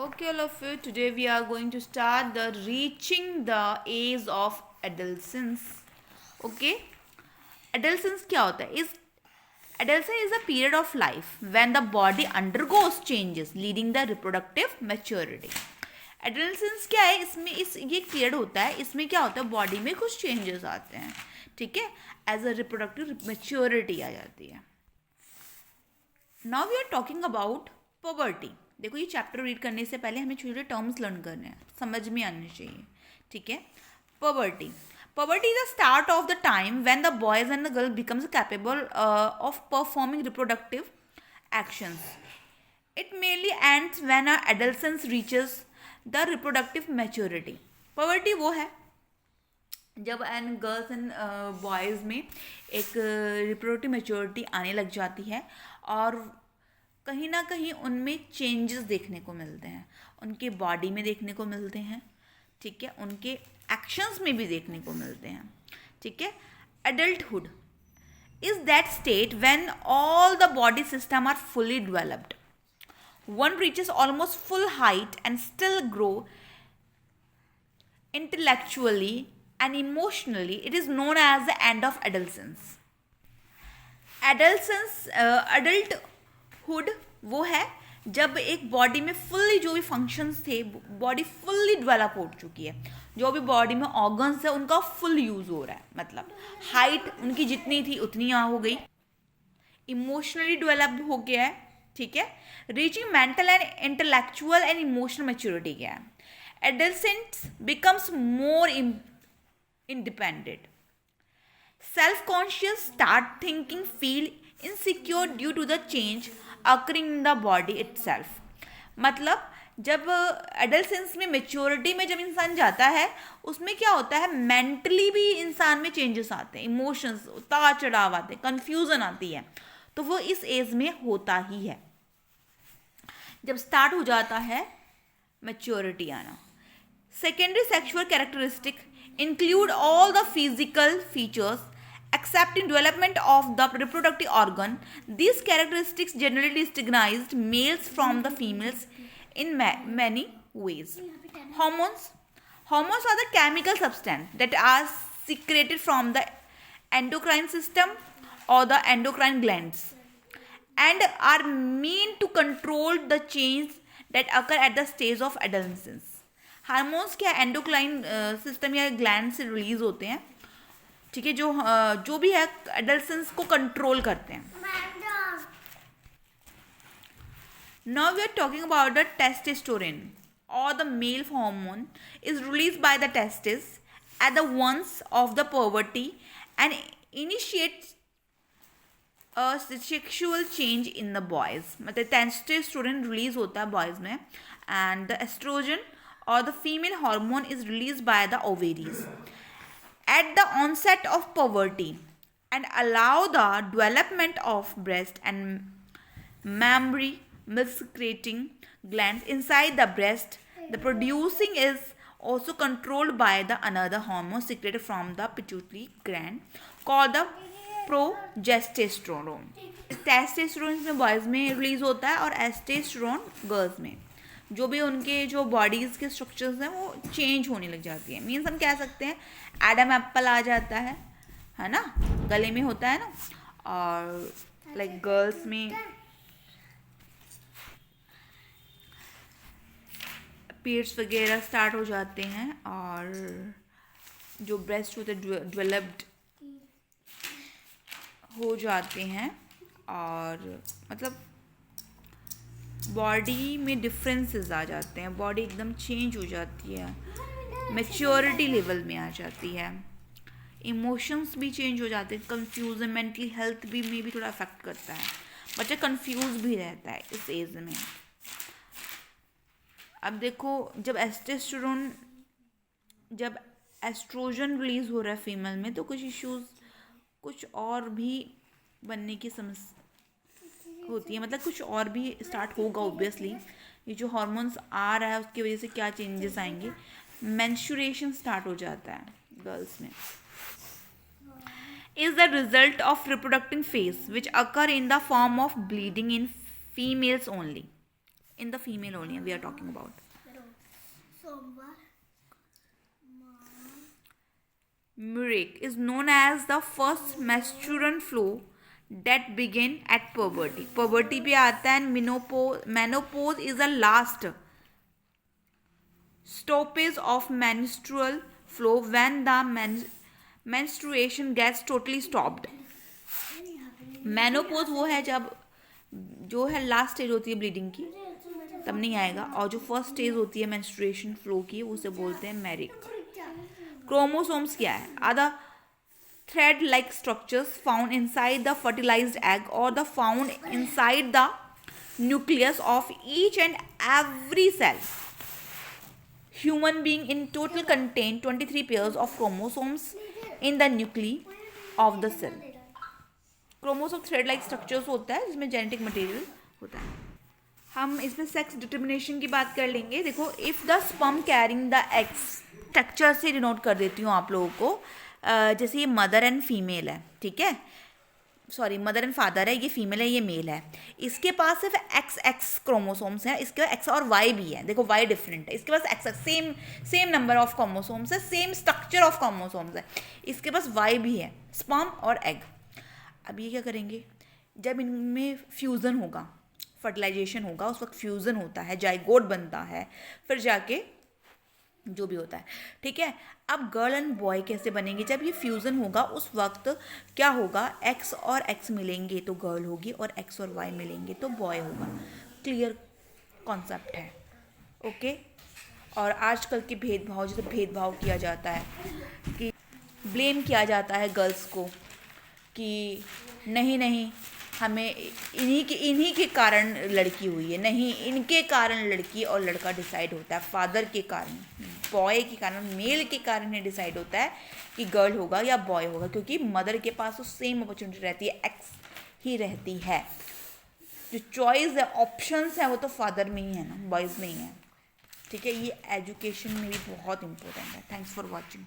Okay, all of you, today we are going to start the reaching the age of adolescence. Okay, adolescence क्या होता है? Adolescence is a period of life when the body undergoes changes leading the reproductive maturity. Adolescence क्या है? इसमें ये एक period होता है, इसमें क्या होता है, बॉडी में कुछ चेंजेस आते हैं, ठीक है, एज अ रिप्रोडक्टिव मेच्योरिटी आ जाती है. Now we are talking about puberty. देखो, ये चैप्टर रीड करने से पहले हमें छोटे छोटे टर्म्स लर्न करने हैं, समझ में आने चाहिए, ठीक है. Poverty. Poverty is the start of the time when the boys and the girl becomes capable of performing reproductive actions. It mainly ends when our adolescence reaches the reproductive maturity. Poverty वो है जब and girls and boys में एक reproductive maturity आने लग जाती है और कहीं ना कहीं उनमें चेंजेस देखने को मिलते हैं, उनके बॉडी में देखने को मिलते हैं, ठीक है, उनके एक्शंस में भी देखने को मिलते हैं, ठीक है. Adulthood is that state when all the body system are fully developed. One reaches almost full height and still grow intellectually and emotionally. It is known as the end of adolescence. Adulthood वो है जब एक body में fully जो भी functions थे, body fully develop हो चुकी है, जो भी बॉडी में ऑर्गन्स है उनका फुल यूज़ हो रहा है, मतलब हाइट उनकी जितनी थी उतनी यहाँ हो गई, इमोशनली डेवलप्ड हो गया है, ठीक है, reaching mental and intellectual and emotional maturity गया है. Adolescents becomes more independent, self-conscious, start thinking, feel insecure due to the change occurring in the body itself. मतलब जब एडल्सेंस में मेच्योरिटी में जब इंसान जाता है उसमें क्या होता है, मेंटली भी इंसान में चेंजेस आते हैं, इमोशंस उतार चढ़ाव आते हैं, कन्फ्यूजन आती है, तो वो इस एज में होता ही है जब स्टार्ट हो जाता है मेच्योरिटी आना. Secondary sexual characteristics include all the physical features except in development of the reproductive organ. These characteristics generally distinguish males from the females in many ways. Hormones. Hormones are the chemical substances that are secreted from the endocrine system or the endocrine glands and are meant to control the changes that occur at the stage of adolescence. Hormones क्या endocrine system या gland से release होते हैं, ठीक है, जो भी है एडल्सेंस को कंट्रोल करते हैं. Now we are talking about the testosterone और the male hormone is release by the testis at the once of the puberty and initiates sexual change in the boys. मतलब टेस्टोस्टेरोन रिलीज होता है boys में and the estrogen or the female hormone is released by the ovaries at the onset of puberty and allow the development of breast and mammary milk secreting glands inside the breast. The producing is also controlled by the another hormone secreted from the pituitary gland called the progesterone. Testosterone में boys में release होता है और एस्टेस्टेरोन girls में. जो भी उनके जो बॉडीज़ के स्ट्रक्चर्स हैं वो चेंज होने लग जाती है. मीन्स हम कह सकते हैं एडम एप्पल आ जाता है ना, गले में होता है ना, और लाइक गर्ल्स में पीरियड्स वगैरह स्टार्ट हो जाते हैं और जो ब्रेस्ट होते हैं डेवलप्ड हो जाते हैं और मतलब बॉडी में डिफरेंसेस आ जाते हैं, बॉडी एकदम चेंज हो जाती है, मैच्योरिटी लेवल में आ जाती है, इमोशंस भी चेंज हो जाते हैं, कंफ्यूजन, मेंटल हेल्थ भी में भी थोड़ा अफेक्ट करता है, बच्चा कंफ्यूज भी रहता है इस एज में. अब देखो, जब एस्ट्रोजन रिलीज हो रहा है फीमेल में तो कुछ इश्यूज कुछ और भी बनने की समस्या होती है, मतलब कुछ और भी स्टार्ट होगा ऑब्वियसली. ये जो हार्मोन्स आ रहा है उसकी वजह से क्या चेंजेस आएंगे, मेंस्ट्रुएशन स्टार्ट हो जाता है गर्ल्स में. Is the result of reproductive phase which occur in the form of bleeding in females only. In the female only we are talking about. Murek is known as the first menstrual flow that begin at puberty. Puberty पे आता है. Menopause is the last stoppage of menstrual flow when the menstruation gets totally stopped. Menopause वो है जब जो है last stage होती है ब्लीडिंग की, तब नहीं आएगा. और जो फर्स्ट स्टेज होती है मेंस्ट्रुएशन फ्लो की, उसे बोलते हैं मेरिक. क्रोमोसोम्स क्या है? Are the thread like structures found inside the fertilised egg और the found inside the nucleus of each and every cell. Human being in total contain 23 pairs of chromosomes in the nuclei of the cell. Chromosome thread like structures होता है जिसमें genetic material होता है. हम इसमें sex determination की बात कर लेंगे. देखो, if the sperm carrying the eggs, structure से डिनोट कर देती हूँ आप लोगों को. जैसे ये मदर एंड फीमेल है, ठीक है, सॉरी मदर एंड फादर है, ये फीमेल है, ये मेल है. इसके पास सिर्फ एक्स क्रोमोसोम्स हैं. इसके पास एक्स और वाई भी है. देखो वाई डिफरेंट है, इसके पास X same number of chromosomes है, सेम स्ट्रक्चर ऑफ क्रोमोसोम्स है. इसके पास वाई भी है, स्पर्म और एग. अब ये क्या करेंगे? जब इनमें फ्यूज़न होगा, फर्टिलाइजेशन होगा, उस वक्त फ्यूज़न होता है, जाइगोट बनता है, फिर जाके जो भी होता है, ठीक है. अब गर्ल एंड बॉय कैसे बनेंगे? जब ये फ्यूज़न होगा उस वक्त क्या होगा? एक्स और एक्स मिलेंगे तो गर्ल होगी, और एक्स और वाई मिलेंगे तो बॉय होगा. क्लियर कॉन्सेप्ट है, ओके. और आजकल के भेदभाव, जैसे भेदभाव किया जाता है कि ब्लेम किया जाता है गर्ल्स को कि नहीं हमें इन्हीं के कारण लड़की हुई है, नहीं इनके कारण लड़की और लड़का डिसाइड होता है. फादर के कारण, बॉय के कारण, मेल के कारण ही डिसाइड होता है कि गर्ल होगा या बॉय होगा, क्योंकि मदर के पास तो सेम अपॉर्चुनिटी रहती है, एक्स ही रहती है. जो चॉइस है, ऑप्शंस है, वो तो फादर में ही है ना, बॉयज़ में ही है. ठीक है, ये एजुकेशन में भी बहुत इंपॉर्टेंट है. Thanks for watching.